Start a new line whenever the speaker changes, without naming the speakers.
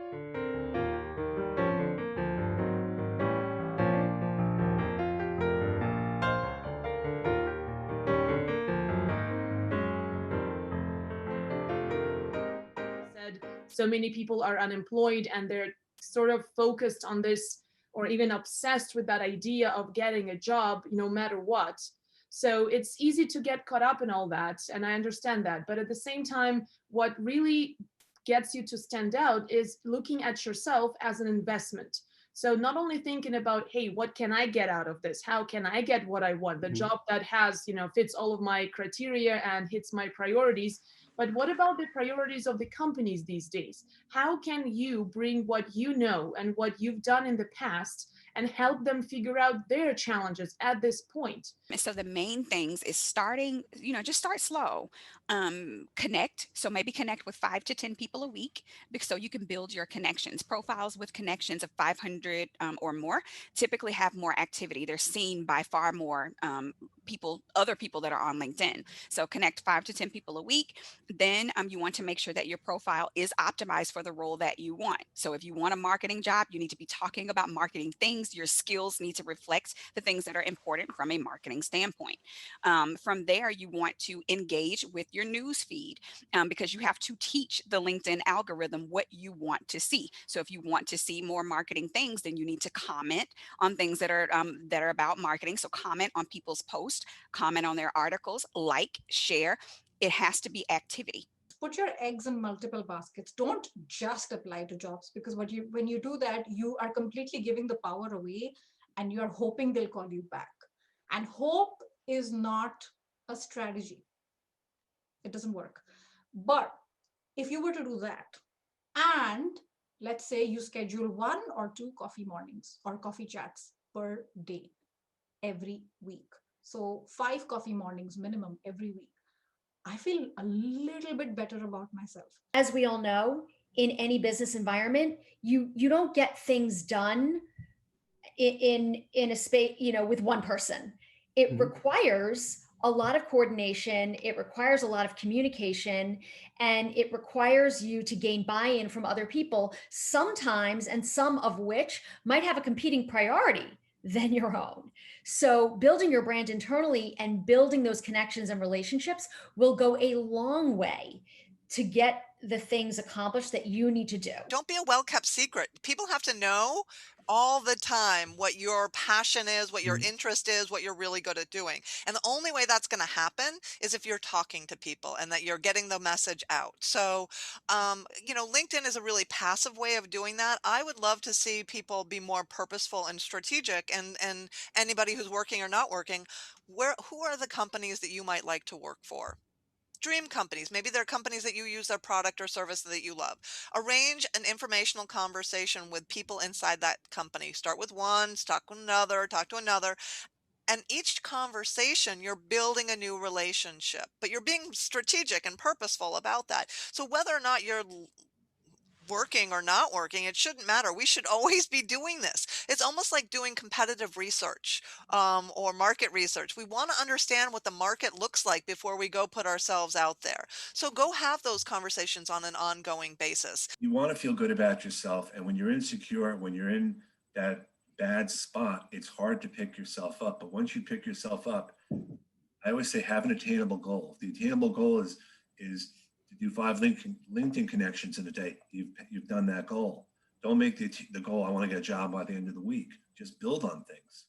Said so many people are unemployed and they're sort of focused on this or even obsessed with that idea of getting a job no matter what. So it's easy to get caught up in all that, and I understand that. But at the same time, what really gets you to stand out is looking at yourself as an investment. So not only thinking about, hey, what can I get out of this? How can I get what I want? The job that has, fits all of my criteria and hits my priorities. But what about the priorities of the companies these days? How can you bring what you know and what you've done in the past and help them figure out their challenges at this point?
And so the main things is starting, just start slow. Connect. So maybe connect with 5 to 10 people a week, so you can build your connections. Profiles with connections of 500 or more typically have more activity. They're seen by far more other people that are on LinkedIn. So connect 5 to 10 people a week. Then you want to make sure that your profile is optimized for the role that you want. So if you want a marketing job, you need to be talking about marketing things. Your skills need to reflect the things that are important from a marketing standpoint. From there, you want to engage with your news feed, because you have to teach the LinkedIn algorithm what you want to see. So if you want to see more marketing things, then you need to comment on things that are about marketing. So comment on people's posts, comment on their articles, like, share. It has to be activity.
Put your eggs in multiple baskets. Don't just apply to jobs, because when you do that, you are completely giving the power away and you're hoping they'll call you back. And hope is not a strategy. It doesn't work. But if you were to do that, and let's say you schedule 1 or 2 coffee mornings or coffee chats per day every week. So 5 coffee mornings minimum every week. I feel a little bit better about myself.
As we all know, in any business environment, you don't get things done in a space, with one person. It requires a lot of coordination, it requires a lot of communication, and it requires you to gain buy-in from other people, sometimes, and some of which might have a competing priority than your own. So building your brand internally and building those connections and relationships will go a long way to get the things accomplished that you need to do.
Don't be a well-kept secret. People have to know all the time what your passion is, what your interest is, what you're really good at doing. And the only way that's going to happen is if you're talking to people and that you're getting the message out. So, LinkedIn is a really passive way of doing that. I would love to see people be more purposeful and strategic, and anybody who's working or not working, who are the companies that you might like to work for? Dream companies. Maybe they're companies that you use their product or service that you love. Arrange an informational conversation with people inside that company. Start with one, talk to another, talk to another. And each conversation, you're building a new relationship, but you're being strategic and purposeful about that. So whether or not you're working or not working, it shouldn't matter. We should always be doing this. It's almost like doing competitive research, or market research. We want to understand what the market looks like before we go put ourselves out there. So go have those conversations on an ongoing basis.
You want to feel good about yourself. And when you're insecure, when you're in that bad spot, it's hard to pick yourself up. But once you pick yourself up, I always say have an attainable goal. The attainable goal is to do 5 LinkedIn connections in a day. You've done that goal. Don't make the goal, I want to get a job by the end of the week. Just build on things.